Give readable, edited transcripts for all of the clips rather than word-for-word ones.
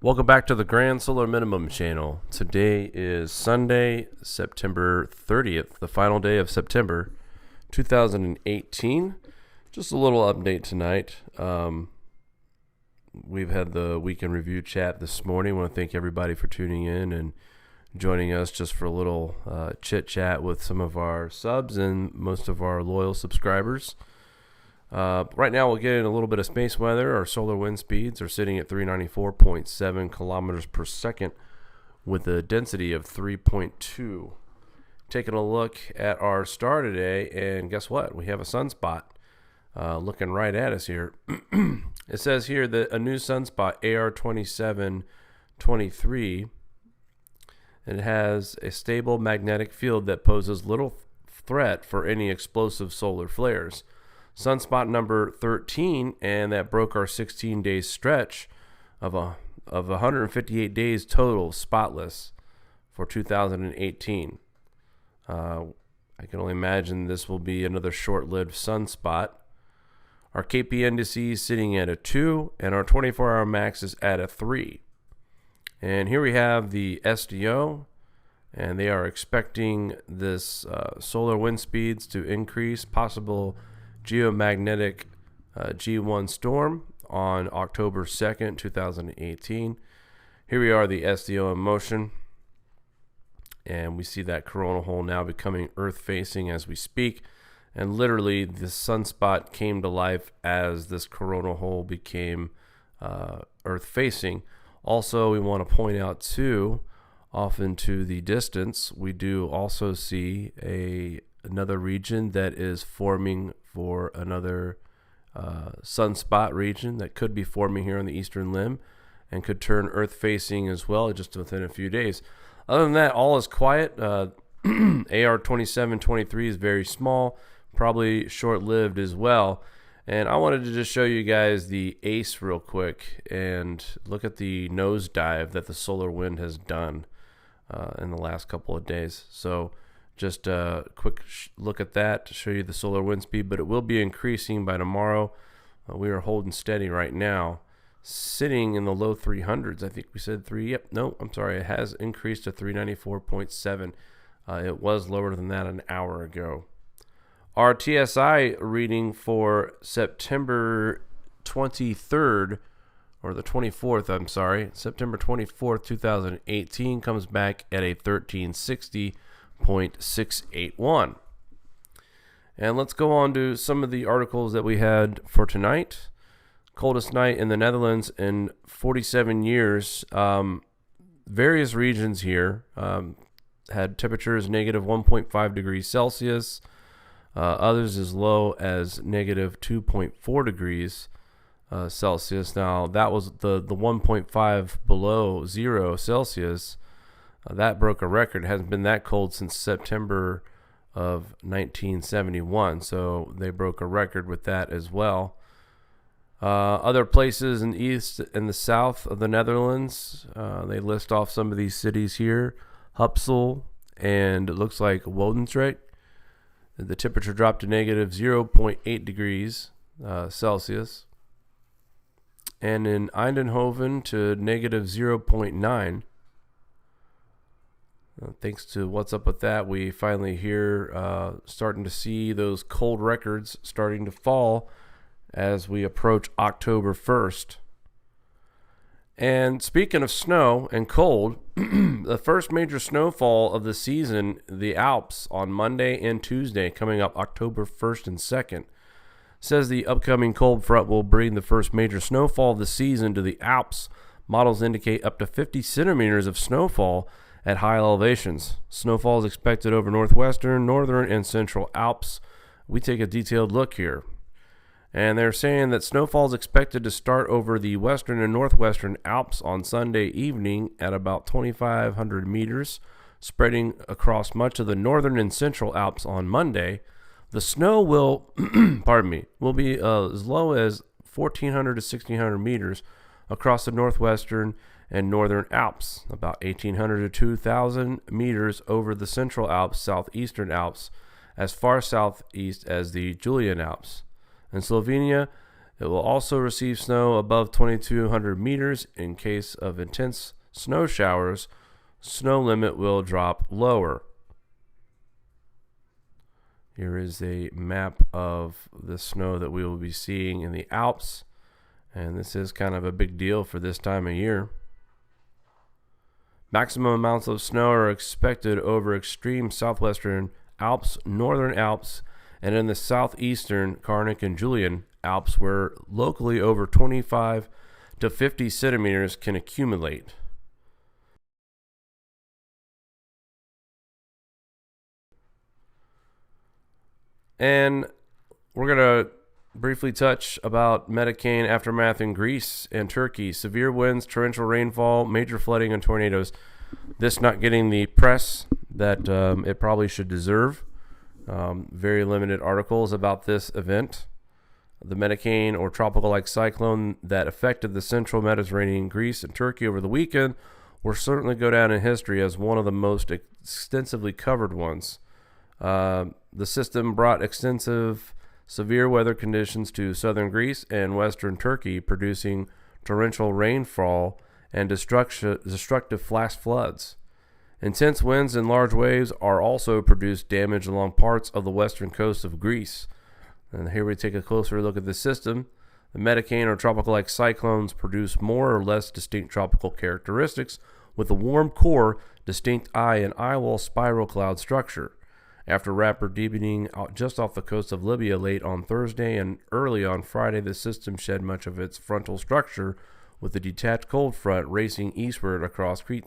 Welcome back to the Grand Solar Minimum channel. Today is Sunday, September 30th, the final day of September 2018. Just a little update tonight. We've had the weekend review chat this morning. I want to thank everybody for tuning in and joining us just for a little chit chat with some of our subs and most of our loyal subscribers. Right now we'll get in a little bit of space weather. Our solar wind speeds are sitting at 394.7 kilometers per second with a density of 3.2. Taking a look at our star today, and guess what? We have a sunspot looking right at us here. It says here that a new sunspot, AR2723, and it has a stable magnetic field that poses little threat for any explosive solar flares. Sunspot number 13, and that broke our 16-day stretch of 158 days total spotless for 2018. I can only imagine this will be another short-lived sunspot. Our KP indices sitting at a 2, and our 24-hour max is at a 3. And here we have the SDO, and they are expecting this solar wind speeds to increase, possible geomagnetic G1 storm on October 2nd, 2018. Here we are, the SDO in motion, and we see that coronal hole now becoming Earth-facing as we speak. And literally, the sunspot came to life as this coronal hole became Earth-facing. Also, we want to point out, too, off into the distance, we do also see another region that is forming for another sunspot region that could be forming here on the eastern limb and could turn Earth-facing as well just within a few days. Other than that, all is quiet. AR2723 is very small, probably short-lived as well. And I wanted to just show you guys the ACE real quick and look at the nosedive that the solar wind has done in the last couple of days. So just a quick look at that to show you the solar wind speed, but it will be increasing by tomorrow. We are holding steady right now, sitting in the low 300s. I think we said 3. Yep, no, I'm sorry. It has increased to 394.7. It was lower than that an hour ago. Our TSI reading for September 23rd, or the 24th, I'm sorry, September 24th, 2018, comes back at a 1360.681. And let's go on to some of the articles that we had for tonight. Coldest night in the Netherlands in 47 years. Various regions here had temperatures negative 1.5 degrees Celsius. Others as low as negative 2.4 degrees Celsius. Now, that was the 1.5 below 0 Celsius. That broke a record. It hasn't been that cold since September of 1971. So they broke a record with that as well. Other places in the east and the south of the Netherlands, they list off some of these cities here. Hupsel, and it looks like Wodensrijk. The temperature dropped to negative 0.8 degrees Celsius. And in Eindhoven to negative 0.9. Thanks to what's up with that, we finally here starting to see those cold records starting to fall as we approach October 1st. And speaking of snow and cold, the first major snowfall of the season, the Alps, on Monday and Tuesday, coming up October 1st and 2nd, says the upcoming cold front will bring the first major snowfall of the season to the Alps. Models indicate up to 50 centimeters of snowfall at high elevations. Snowfall is expected over northwestern, northern, and central Alps. We take a detailed look here. And they're saying that snowfall is expected to start over the western and northwestern Alps on Sunday evening at about 2,500 meters, spreading across much of the northern and central Alps on Monday. The snow will, will be as low as 1,400 to 1,600 meters across the northwestern and northern Alps, about 1,800 to 2,000 meters over the central Alps, southeastern Alps, as far southeast as the Julian Alps. In Slovenia, It will also receive snow above 2,200 meters. In case of intense snow showers, snow limit will drop lower. Here is a map of the snow that we will be seeing in the Alps, and this is kind of a big deal for this time of year. Maximum amounts of snow are expected over extreme southwestern Alps, northern Alps, and in the southeastern Carnic and Julian Alps, where locally over 25 to 50 centimeters can accumulate. And we're going to briefly touch about Medicane aftermath in Greece and Turkey. Severe winds, torrential rainfall, major flooding, and tornadoes. This not getting the press that it probably should deserve. Very limited articles about this event. The Medicane, or tropical-like cyclone that affected the central Mediterranean, Greece, and Turkey over the weekend, will certainly go down in history as one of the most extensively covered ones. The system brought extensive severe weather conditions to southern Greece and western Turkey, producing torrential rainfall and destructive flash floods. Intense winds and large waves are also produced damage along parts of the western coast of Greece. And here we take a closer look at the system. The Medicane, or tropical-like cyclones, produce more or less distinct tropical characteristics with a warm core, distinct eye, and eyewall spiral cloud structure. After rapid deepening just off the coast of Libya late on Thursday and early on Friday, the system shed much of its frontal structure, with the detached cold front racing eastward across Crete.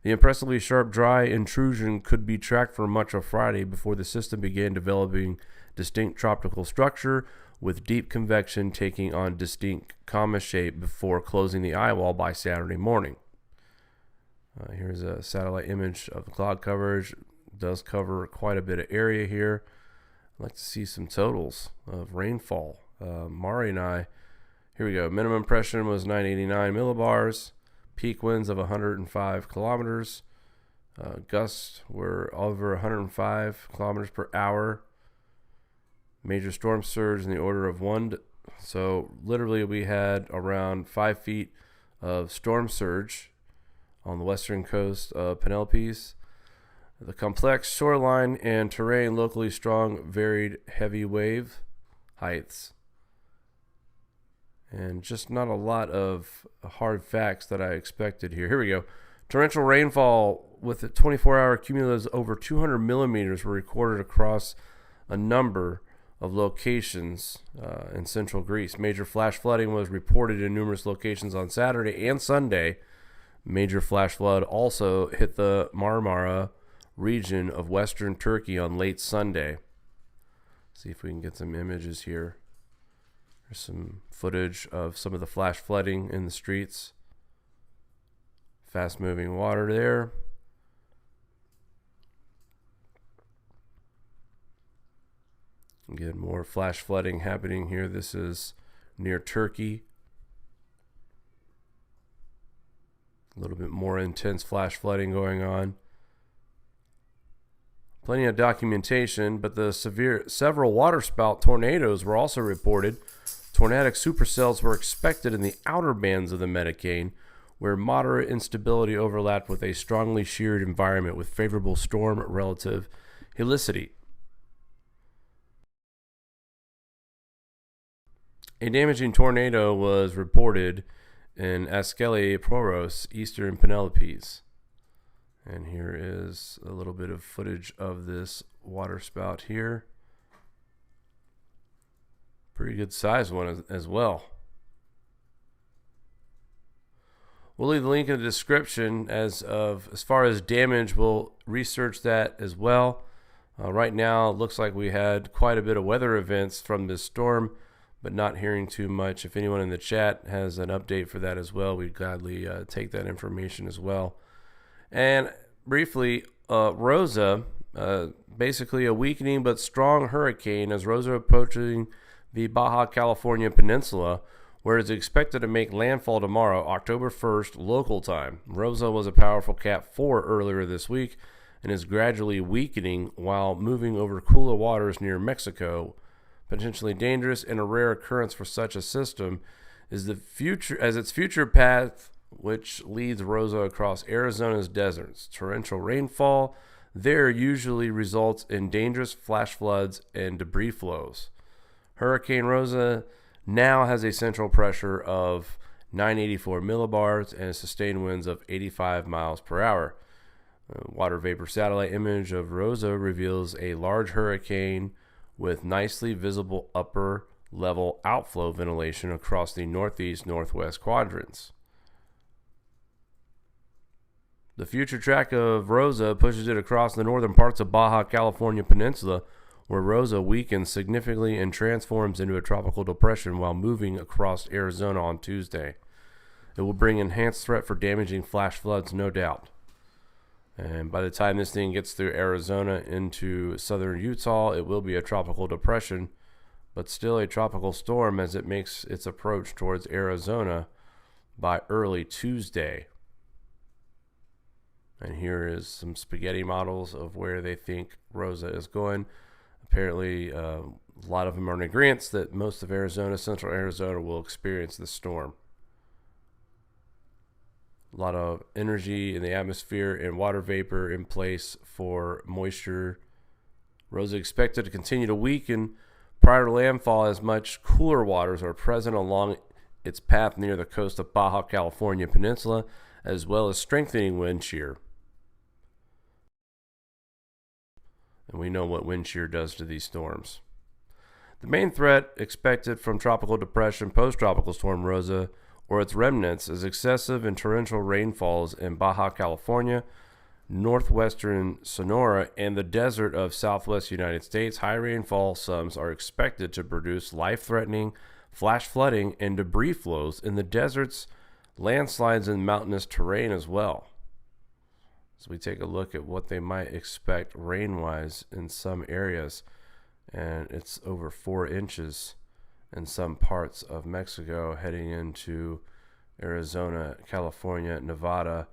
The impressively sharp, dry intrusion could be tracked for much of Friday before the system began developing distinct tropical structure, with deep convection taking on distinct comma shape before closing the eye wall by Saturday morning. Here's a satellite image of the cloud coverage. It does cover quite a bit of area here. I'd like to see some totals of rainfall. Mari and I, here we go. Minimum pressure was 989 millibars. Peak winds of 105 kilometers. Gusts were over 105 kilometers per hour. Major storm surge in the order of 1. So literally we had around 5 feet of storm surge on the western coast of Penelopes. The complex shoreline and terrain, locally strong, varied heavy wave heights. And just not a lot of hard facts that I expected here. Here we go. Torrential rainfall with a 24-hour cumulatives over 200 millimeters were recorded across a number of locations in central Greece. Major flash flooding was reported in numerous locations on Saturday and Sunday. Major flash flood also hit the Marmara region of western Turkey on late Sunday. See if we can get some images here. There's some footage of some of the flash flooding in the streets. Fast moving water there. Again, more flash flooding happening here. This is near Turkey. A little bit more intense flash flooding going on. Plenty of documentation, but several waterspout tornadoes were also reported. Tornadic supercells were expected in the outer bands of the Medicane, where moderate instability overlapped with a strongly sheared environment with favorable storm relative helicity. A damaging tornado was reported in Askeli Proros, eastern Penelopes. And here is a little bit of footage of this waterspout here. Pretty good size one as well. We'll leave the link in the description as far as damage. We'll research that as well. Right now, it looks like we had quite a bit of weather events from this storm, but not hearing too much. If anyone in the chat has an update for that as well, we'd gladly take that information as well. And briefly, Rosa, basically a weakening but strong hurricane as Rosa approaching the Baja California Peninsula, where it's expected to make landfall tomorrow, October 1st, local time. Rosa was a powerful Cat 4 earlier this week and is gradually weakening while moving over cooler waters near Mexico, potentially dangerous and a rare occurrence for such a system is its future path, which leads Rosa across Arizona's deserts. Torrential rainfall there usually results in dangerous flash floods and debris flows. Hurricane Rosa now has a central pressure of 984 millibars and sustained winds of 85 miles per hour. Water vapor satellite image of Rosa reveals a large hurricane with nicely visible upper level outflow ventilation across the northeast-northwest quadrants. The future track of Rosa pushes it across the northern parts of Baja California Peninsula, where Rosa weakens significantly and transforms into a tropical depression while moving across Arizona on Tuesday. It will bring enhanced threat for damaging flash floods, no doubt. And by the time this thing gets through Arizona into southern Utah, it will be a tropical depression, but still a tropical storm as it makes its approach towards Arizona by early Tuesday. And here is some spaghetti models of where they think Rosa is going. Apparently, a lot of them are in agreement that most of Arizona, central Arizona, will experience this storm. A lot of energy in the atmosphere and water vapor in place for moisture. Rosa expected to continue to weaken prior to landfall as much cooler waters are present along its path near the coast of Baja California Peninsula, as well as strengthening wind shear. And we know what wind shear does to these storms. The main threat expected from tropical depression post-tropical storm Rosa or its remnants is excessive and torrential rainfalls in Baja California, northwestern Sonora, and the desert of southwest United States. High rainfall sums are expected to produce life-threatening flash flooding and debris flows in the deserts, landslides, and mountainous terrain as well. So we take a look at what they might expect rain-wise in some areas, and it's over 4 inches in some parts of Mexico heading into Arizona, California, Nevada.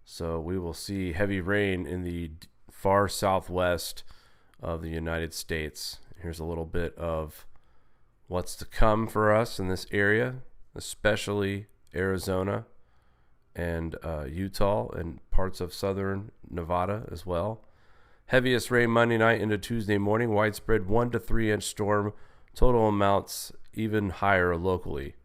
So we will see heavy rain in the far southwest of the United States. Here's a little bit of what's to come for us in this area, especially Arizona and Utah and parts of southern Nevada as well. Heaviest rain Monday night into Tuesday morning. Widespread 1 to 3 inch storm. Total amounts even higher locally.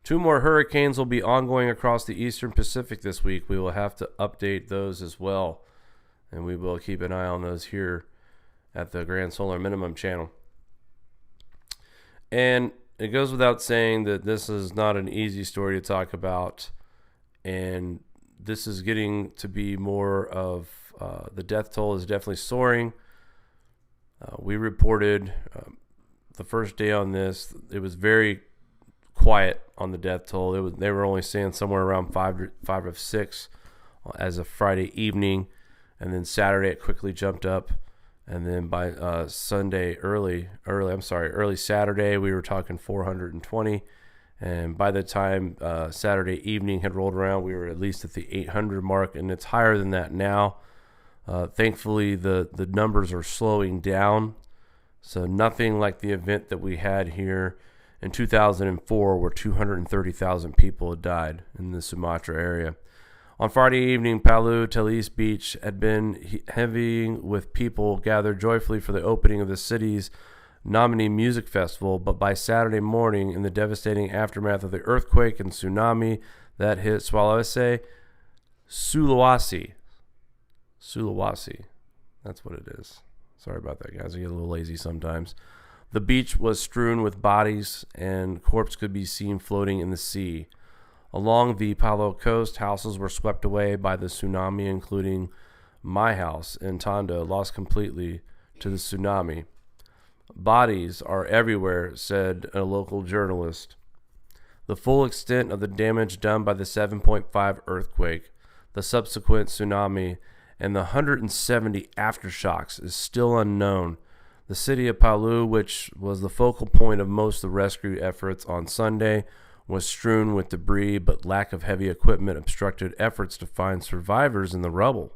2 more hurricanes will be ongoing across the eastern Pacific this week. We will have to update those as well, and we will keep an eye on those here at the Grand Solar Minimum channel. And it goes without saying that this is not an easy story to talk about, and this is getting to be more of the death toll is definitely soaring. We reported the first day on this, it was very quiet on the death toll. They were only saying somewhere around 5 or 6 as of Friday evening, and then Saturday it quickly jumped up, and then by early Saturday we were talking 420, and by the time Saturday evening had rolled around, we were at least at the 800 mark, and it's higher than that now. Thankfully, the numbers are slowing down. So nothing like the event that we had here in 2004 where 230,000 people had died in the Sumatra area. On Friday evening, Palu, Telis Beach had been heavy with people gathered joyfully for the opening of the city's Nominee Music Festival, but by Saturday morning, in the devastating aftermath of the earthquake and tsunami that hit Sulawesi, that's what it is. Sorry about that, guys. I get a little lazy sometimes. The beach was strewn with bodies, and corpses could be seen floating in the sea. Along the Palau coast, houses were swept away by the tsunami, including my house in Tondo, lost completely to the tsunami. Bodies are everywhere, said a local journalist. The full extent of the damage done by the 7.5 earthquake, the subsequent tsunami, and the 170 aftershocks is still unknown. The city of Palu, which was the focal point of most of the rescue efforts on Sunday, was strewn with debris, but lack of heavy equipment obstructed efforts to find survivors in the rubble.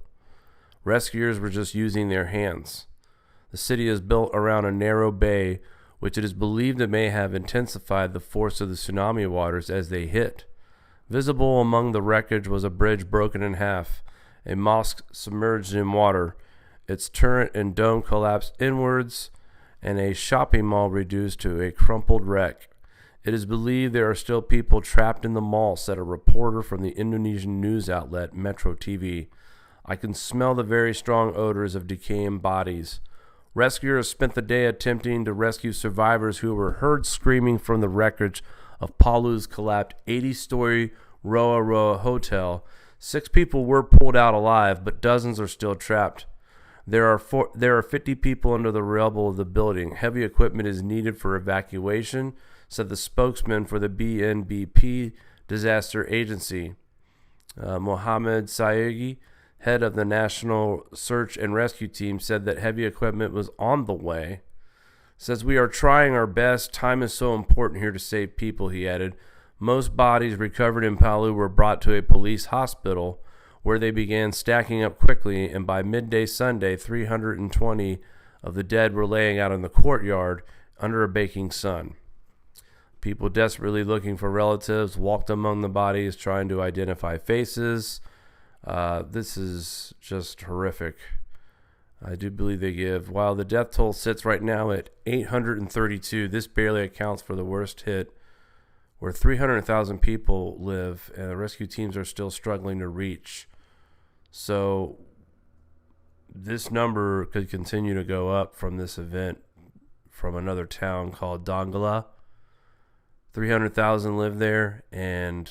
Rescuers were just using their hands. The city is built around a narrow bay which it is believed it may have intensified the force of the tsunami waters as they hit. Visible among the wreckage was a bridge broken in half, a mosque submerged in water, its turret and dome collapsed inwards, and a shopping mall reduced to a crumpled wreck. It is believed there are still people trapped in the mall, said a reporter from the Indonesian news outlet Metro TV. I can smell the very strong odors of decaying bodies. Rescuers spent the day attempting to rescue survivors who were heard screaming from the wreckage of Palu's collapsed 80-story Roa hotel. 6 people were pulled out alive, but dozens are still trapped. There are 50 people under the rubble of the building. Heavy equipment is needed for evacuation, said the spokesman for the BNBP disaster agency. Mohammed Sayegi, head of the National Search and Rescue Team, said that heavy equipment was on the way. Says, we are trying our best. Time is so important here to save people, he added. Most bodies recovered in Palu were brought to a police hospital where they began stacking up quickly, and by midday Sunday, 320 of the dead were laying out in the courtyard under a baking sun. People desperately looking for relatives walked among the bodies, trying to identify faces. This is just horrific. I do believe they give. While the death toll sits right now at 832, this barely accounts for the worst hit, where 300,000 people live, and the rescue teams are still struggling to reach. So this number could continue to go up from this event from another town called Donggala. 300,000 live there, and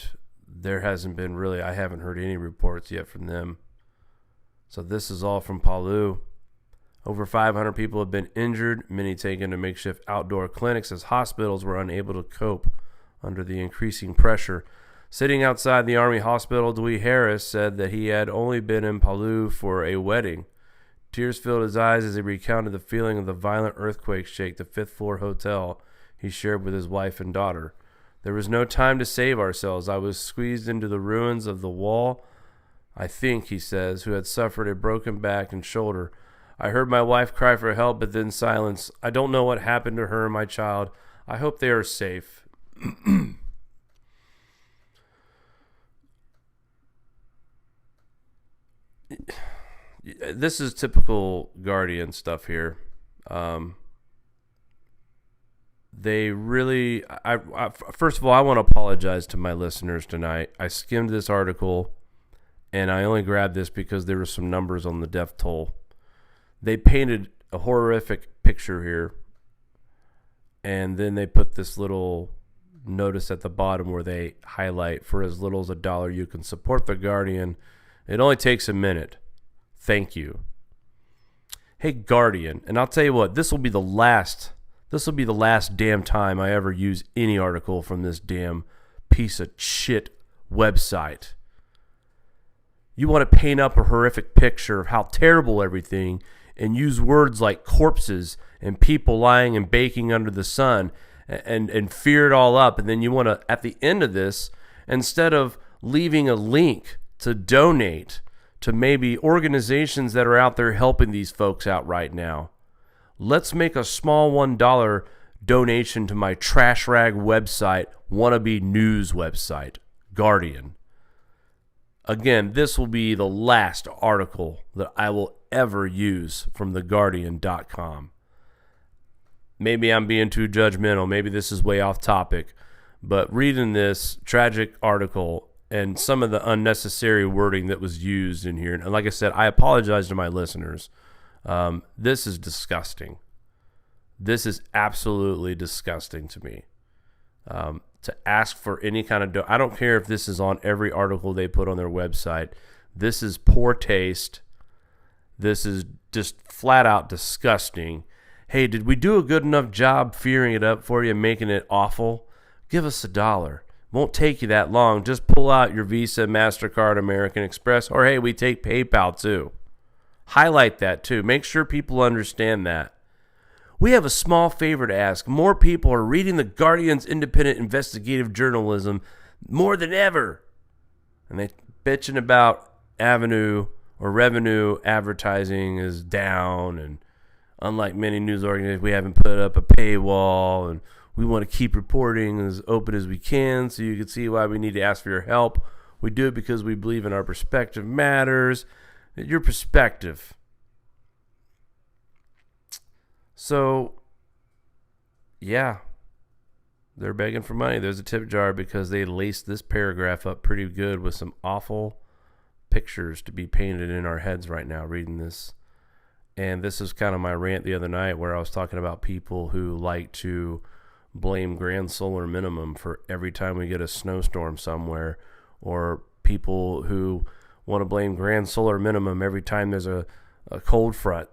there hasn't been really, I haven't heard any reports yet from them. So this is all from Palu. Over 500 people have been injured, many taken to makeshift outdoor clinics as hospitals were unable to cope under the increasing pressure. Sitting outside the Army hospital, Dewey Harris said that he had only been in Palu for a wedding. Tears filled his eyes as he recounted the feeling of the violent earthquake shake the 5th floor hotel he shared with his wife and daughter. There was no time to save ourselves. I was squeezed into the ruins of the wall, I think, he says, who had suffered a broken back and shoulder. I heard my wife cry for help, but then silence. I don't know what happened to her and my child. I hope they are safe. This is typical Guardian stuff here. They really, first of all, I want to apologize to my listeners tonight. I skimmed this article, and I only grabbed this because there were some numbers on the death toll. They painted a horrific picture here, and then they put this little notice at the bottom where they highlight, for as little as $1, you can support the Guardian. It only takes a minute. Thank you. Hey, Guardian, and I'll tell you what, this will be the last damn time I ever use any article from this damn piece of shit website. You want to paint up a horrific picture of how terrible everything and use words like corpses and people lying and baking under the sun and fear it all up. And then you want to, at the end of this, instead of leaving a link to donate to maybe organizations that are out there helping these folks out right now, let's make a small $1 donation to my trash rag website, wannabe news website, Guardian. Again, this will be the last article that I will ever use from theguardian.com. Maybe I'm being too judgmental. Maybe this is way off topic. But reading this tragic article and some of the unnecessary wording that was used in here, and like I said, I apologize to my listeners. This is disgusting. This is absolutely disgusting to me. To ask for any kind of I don't care if this is on every article they put on their website. This is poor taste. This is just flat out disgusting. Hey, did we do a good enough job fearing it up for you and making it awful? Give us $1. Won't take you that long. Just pull out your Visa, MasterCard, American Express, or hey, we take PayPal too. Highlight that too. Make sure people understand that. We have a small favor to ask. More people are reading the Guardian's independent investigative journalism more than ever. And they bitching about revenue advertising is down and unlike many news organizations, we haven't put up a paywall, and we want to keep reporting as open as we can so you can see why we need to ask for your help. We do it because we believe in our perspective matters. Your perspective. So, yeah, they're begging for money. There's a tip jar because they laced this paragraph up pretty good with some awful pictures to be painted in our heads right now reading this. And this is kind of my rant the other night where I was talking about people who like to blame grand solar minimum for every time we get a snowstorm somewhere, or people who want to blame grand solar minimum every time there's a cold front.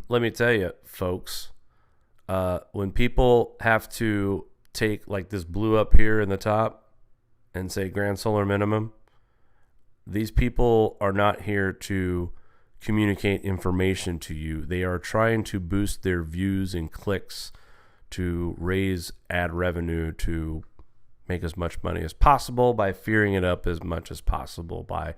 Let me tell you, folks, when people have to take like this blue up here in the top and say grand solar minimum, these people are not here to communicate information to you. They are trying to boost their views and clicks to raise ad revenue, to make as much money as possible by fearing it up as much as possible, by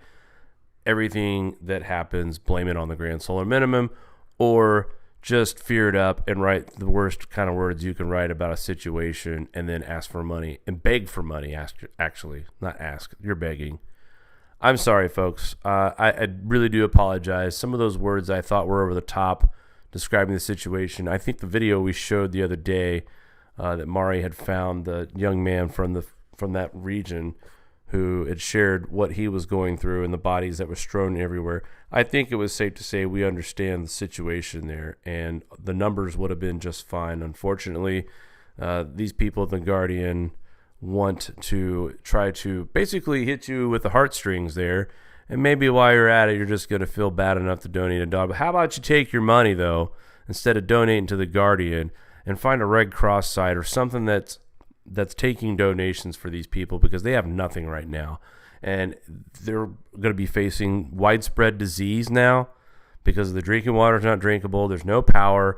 everything that happens, blame it on the grand solar minimum, or just fear it up and write the worst kind of words you can write about a situation and then ask for money and beg for money. Actually, not ask, you're begging. I'm sorry, folks. I really do apologize. Some of those words I thought were over the top describing the situation. I think the video we showed the other day that Mari had found, the young man from that region who had shared what he was going through and the bodies that were strewn everywhere. I think it was safe to say we understand the situation there, and the numbers would have been just fine. Unfortunately, these people at The Guardian want to try to basically hit you with the heartstrings there, and maybe while you're at it, you're just going to feel bad enough to donate a dollar. But how about you take your money, though, instead of donating to The Guardian, and find a Red Cross site or something that's taking donations for these people, because they have nothing right now. And they're going to be facing widespread disease now because the drinking water is not drinkable. There's no power.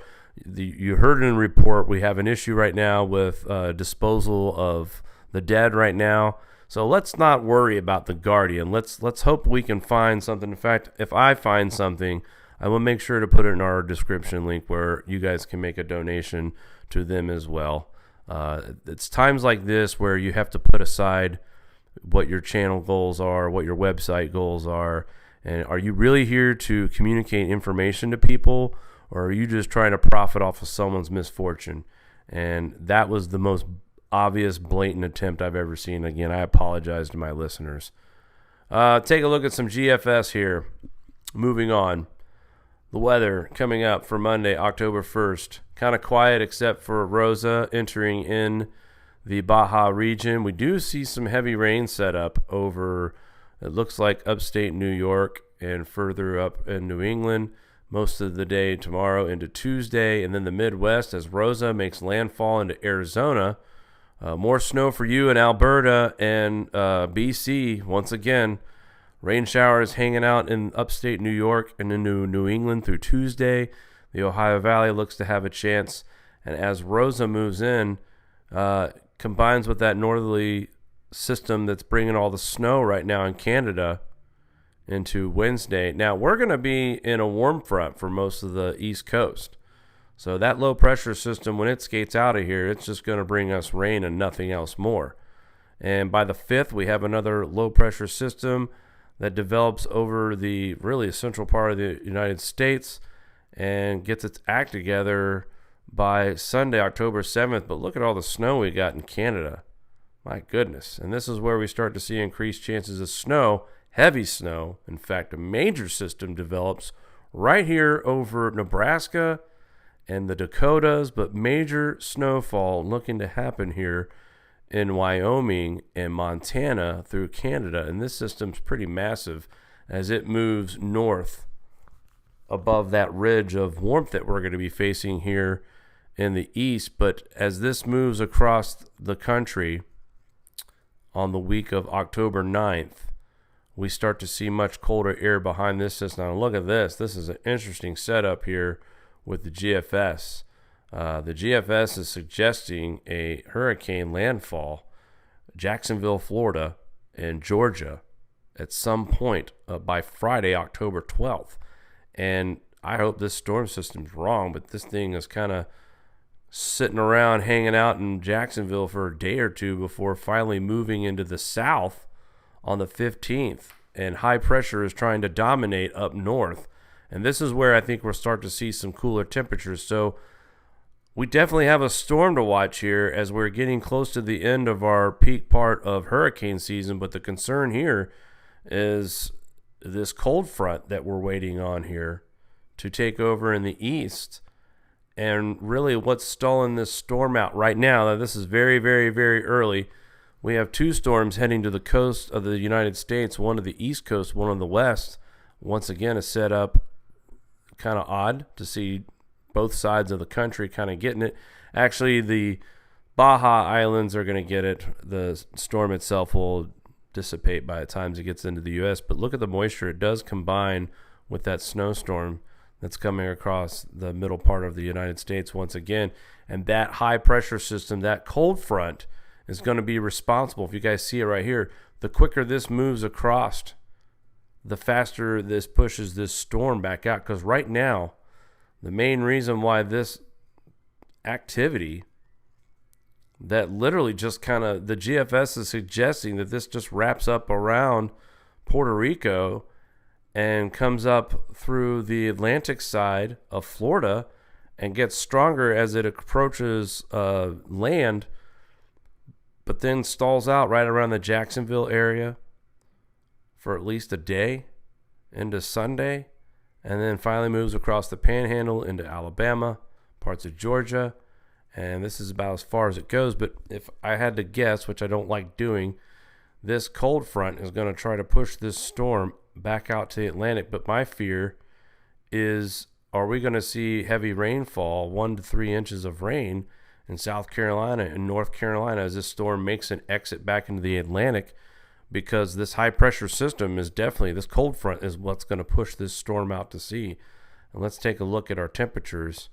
You heard in a report, we have an issue right now with disposal of the dead right now. So let's not worry about The Guardian. Let's hope we can find something. In fact, if I find something, I will make sure to put it in our description link where you guys can make a donation to them as well. It's times like this where you have to put aside what your channel goals are, what your website goals are, and are you really here to communicate information to people, or are you just trying to profit off of someone's misfortune? And that was the most obvious, blatant attempt I've ever seen. Again, I apologize to my listeners. Take a look at some GFS here. Moving on. The weather coming up for Monday, October 1st. Kind of quiet except for Rosa entering in the Baja region. We do see some heavy rain set up over, it looks like upstate New York and further up in New England most of the day tomorrow into Tuesday. And then the Midwest as Rosa makes landfall into Arizona. More snow for you in Alberta and BC. Once again, rain showers hanging out in upstate New York and into New England through Tuesday. The Ohio Valley looks to have a chance. And as Rosa moves in, combines with that northerly system that's bringing all the snow right now in Canada into Wednesday. Now, we're going to be in a warm front for most of the East Coast. So that low pressure system, when it skates out of here, it's just going to bring us rain and nothing else more. And by the 5th, we have another low pressure system that develops over the really central part of the United States and gets its act together by Sunday, October 7th. But look at all the snow we got in Canada. My goodness. And this is where we start to see increased chances of snow, heavy snow. In fact, a major system develops right here over Nebraska and the Dakotas, but major snowfall looking to happen here in Wyoming and Montana through Canada. And this system's pretty massive as it moves north above that ridge of warmth that we're going to be facing here in the east. But as this moves across the country on the week of October 9th, we start to see much colder air behind this system. Now look at this. This is an interesting setup here with the GFS. The GFS is suggesting a hurricane landfall, Jacksonville, Florida, and Georgia at some point by Friday, October 12th. And I hope this storm system's wrong, but this thing is kind of sitting around hanging out in Jacksonville for a day or two before finally moving into the south on the 15th. And high pressure is trying to dominate up north. And this is where I think we'll start to see some cooler temperatures. So we definitely have a storm to watch here as we're getting close to the end of our peak part of hurricane season. But the concern here is this cold front that we're waiting on here to take over in the east. And really what's stalling this storm out right now, this is very, very, very early. We have two storms heading to the coast of the United States, one to the east coast, one on the west. Once again, a setup kind of odd to see both sides of the country kind of getting it. Actually, the Baja Islands are going to get it. The storm itself will dissipate by the time it gets into the U.S. But look at the moisture. It does combine with that snowstorm that's coming across the middle part of the United States once again. And that high pressure system, that cold front, is going to be responsible. If you guys see it right here, the quicker this moves across, the faster this pushes this storm back out. Because right now, the main reason why this activity that literally just kind of, the GFS is suggesting that this just wraps up around Puerto Rico and comes up through the Atlantic side of Florida and gets stronger as it approaches land, but then stalls out right around the Jacksonville area for at least a day into Sunday, and then finally moves across the Panhandle into Alabama, parts of Georgia, and this is about as far as it goes. But if I had to guess, which I don't like doing, this cold front is going to try to push this storm back out to the Atlantic. But my fear is, are we going to see heavy rainfall, 1 to 3 inches of rain in South Carolina and North Carolina as this storm makes an exit back into the Atlantic? Because this high pressure system is definitely, this cold front is what's going to push this storm out to sea. And let's take a look at our temperatures.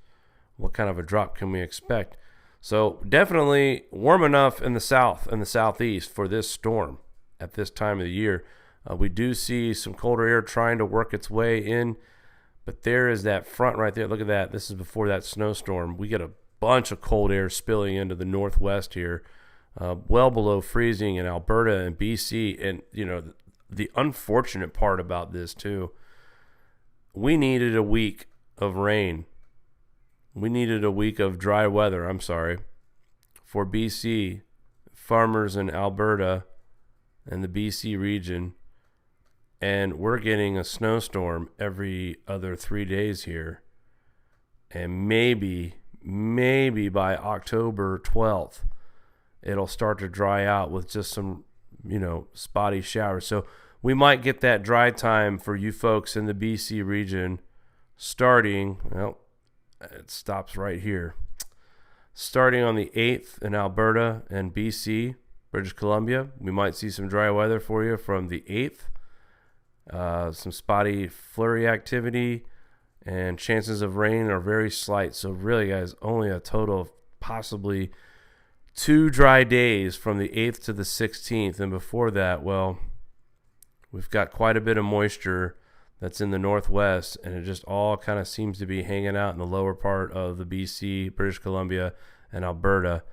What kind of a drop can we expect? So definitely warm enough in the south and the southeast for this storm at this time of the year. We do see some colder air trying to work its way in, but there is that front right there. Look at that. This is before that snowstorm. We get a bunch of cold air spilling into the northwest here, well below freezing in Alberta and BC. And, you know, the unfortunate part about this too, we needed a week of rain. We needed a week of dry weather, for BC, farmers in Alberta and the BC region. And we're getting a snowstorm every other 3 days here. And maybe by October 12th, it'll start to dry out with just some, spotty showers. So we might get that dry time for you folks in the BC region starting, it stops right here. Starting on the 8th in Alberta and BC, British Columbia, we might see some dry weather for you from the 8th. Some spotty flurry activity and chances of rain are very slight. So really, guys, only a total of possibly 2 dry days from the 8th to the 16th. And before that, we've got quite a bit of moisture that's in the northwest, and it just all kind of seems to be hanging out in the lower part of the BC, British Columbia, and Alberta,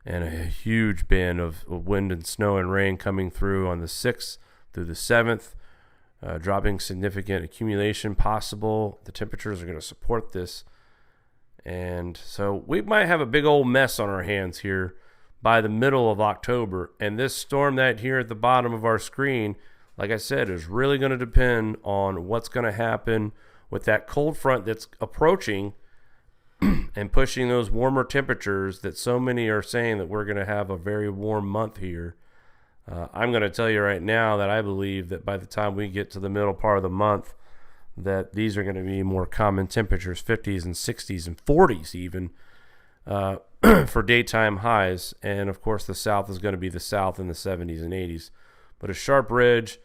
and a huge band of wind and snow and rain coming through on the 6th through the 7th, dropping significant accumulation possible. The temperatures are going to support this, and so we might have a big old mess on our hands here by the middle of October. And this storm that here at the bottom of our screen, like I said, is really going to depend on what's going to happen with that cold front that's approaching and pushing those warmer temperatures that so many are saying that we're going to have a very warm month here. I'm going to tell you right now that I believe that by the time we get to the middle part of the month, that these are going to be more common temperatures, 50s and 60s and 40s even, for daytime highs. And of course, the south is going to be the south in the 70s and 80s. But a sharp ridge,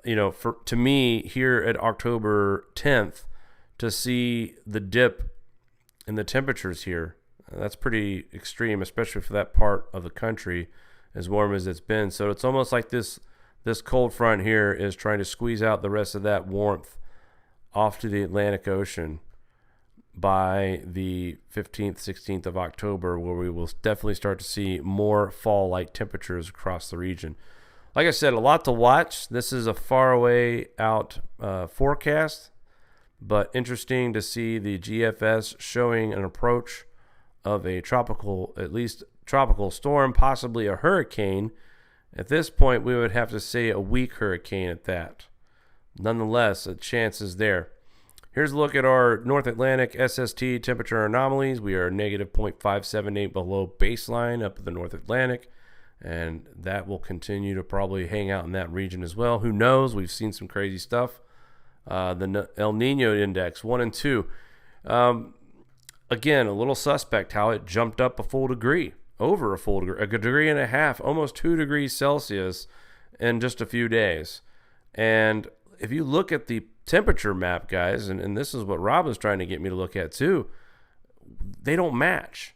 to me here at October 10th, to see the dip in the temperatures here, that's pretty extreme, especially for that part of the country, as warm as it's been. So it's almost like this cold front here is trying to squeeze out the rest of that warmth off to the Atlantic Ocean. by the 15th, 16th of October, where we will definitely start to see more fall-like temperatures across the region. Like I said, a lot to watch. This is a far away out forecast, but interesting to see the GFS showing an approach of a tropical, at least tropical storm, possibly a hurricane. At this point, we would have to say a weak hurricane at that. Nonetheless, a chance is there. Here's a look at our North Atlantic SST temperature anomalies. We are negative 0.578 below baseline up in the North Atlantic, and that will continue to probably hang out in that region as well. Who knows? We've seen some crazy stuff. The El Nino index, 1 and 2. Again, a little suspect how it jumped up a full degree, over a full degree, a degree and a half, almost 2 degrees Celsius in just a few days. And if you look at the temperature map, guys, and this is what Rob was trying to get me to look at too, they don't match.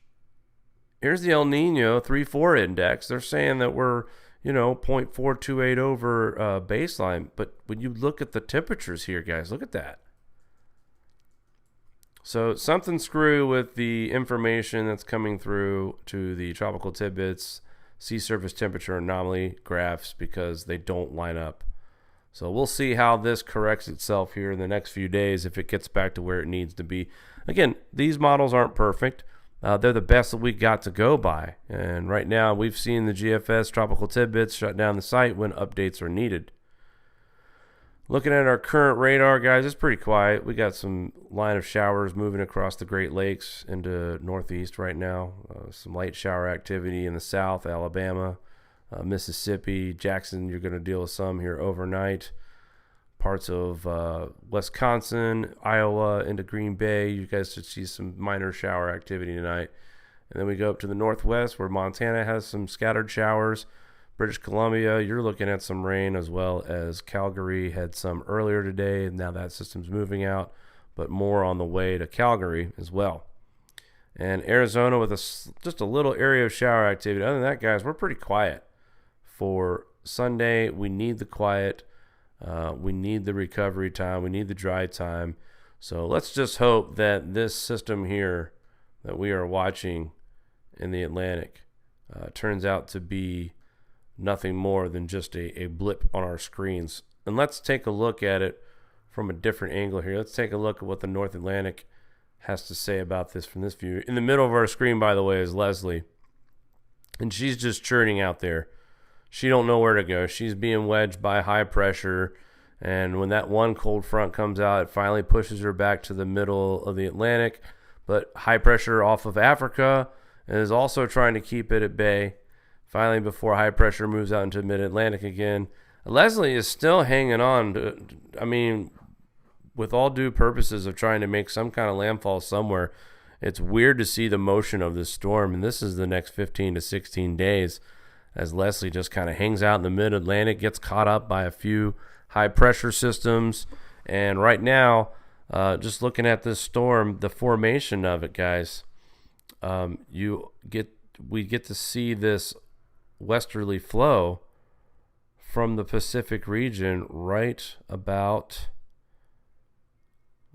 Here's the El Nino 3-4 index. They're saying that we're, 0.428 over baseline. But when you look at the temperatures here, guys, look at that. So something screwy with the information that's coming through to the tropical tidbits, sea surface temperature anomaly graphs, because they don't line up. So we'll see how this corrects itself here in the next few days if it gets back to where it needs to be. Again, these models aren't perfect. They're the best that we got to go by. And right now we've seen the GFS tropical tidbits shut down the site when updates are needed. Looking at our current radar, guys, it's pretty quiet. We got some line of showers moving across the Great Lakes into northeast right now. Some light shower activity in the south, Alabama, Mississippi, Jackson. You're going to deal with some here overnight. Parts of Wisconsin, Iowa, into Green Bay. You guys should see some minor shower activity tonight. And then we go up to the northwest where Montana has some scattered showers. British Columbia, you're looking at some rain, as well as Calgary had some earlier today. And now that system's moving out, but more on the way to Calgary as well. And Arizona with just a little area of shower activity. Other than that, guys, we're pretty quiet. For Sunday, we need the quiet. We need the recovery time. We need the dry time. So let's just hope that this system here that we are watching in the Atlantic turns out to be nothing more than just a blip on our screens. And let's take a look at it from a different angle here. Let's take a look at what the North Atlantic has to say about this from this view. In the middle of our screen, by the way, is Leslie. And she's just churning out there. She don't know where to go. She's being wedged by high pressure. And when that one cold front comes out, it finally pushes her back to the middle of the Atlantic. But high pressure off of Africa is also trying to keep it at bay. Finally, before high pressure moves out into mid-Atlantic again, Leslie is still hanging on to, with all due purposes of trying to make some kind of landfall somewhere. It's weird to see the motion of this storm, and this is the next 15 to 16 days as Leslie just kind of hangs out in the mid-Atlantic, gets caught up by a few high-pressure systems. And right now, just looking at this storm, the formation of it, guys, we get to see this westerly flow from the Pacific region right about,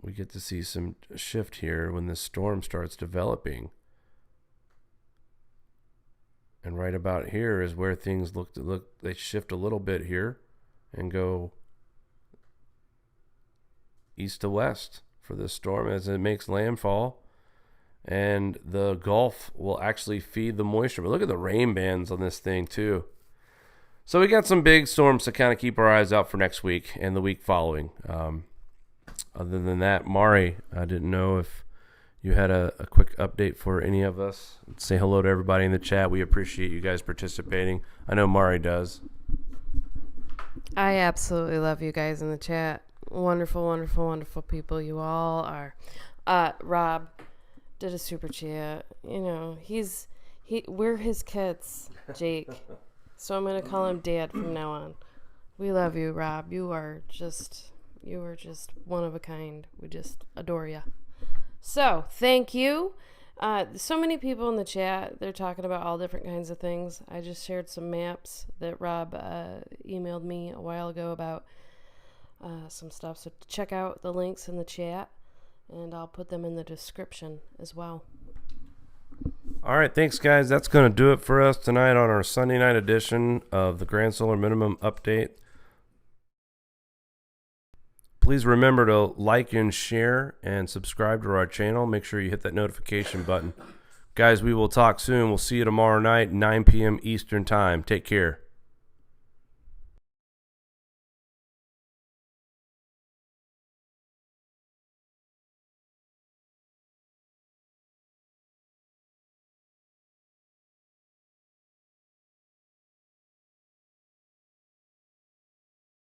we get to see some shift here when this storm starts developing. And right about here is where things they shift a little bit here and go east to west for this storm as it makes landfall. And the Gulf will actually feed the moisture. But look at the rain bands on this thing too. So we got some big storms to kind of keep our eyes out for next week and the week following. Other than that, Mari, I didn't know if you had a quick update for any of us. Say hello to everybody in the chat. We appreciate you guys participating. I know Mari does. I absolutely love you guys in the chat. Wonderful, wonderful, wonderful people you all are. Rob did a super chat. We're his kids, Jake. So I'm gonna call him Dad from now on. We love you, Rob. You are just one of a kind. We just adore you. So thank you. So many people in the chat. They're talking about all different kinds of things. I just shared some maps that Rob emailed me a while ago about some stuff. So check out the links in the chat. and I'll put them in the description as well. All right, thanks, guys. That's going to do it for us tonight on our Sunday night edition of the Grand Solar Minimum Update. Please remember to like and share and subscribe to our channel. Make sure you hit that notification button. Guys, we will talk soon. We'll see you tomorrow night, 9 p.m. Eastern Time. Take care.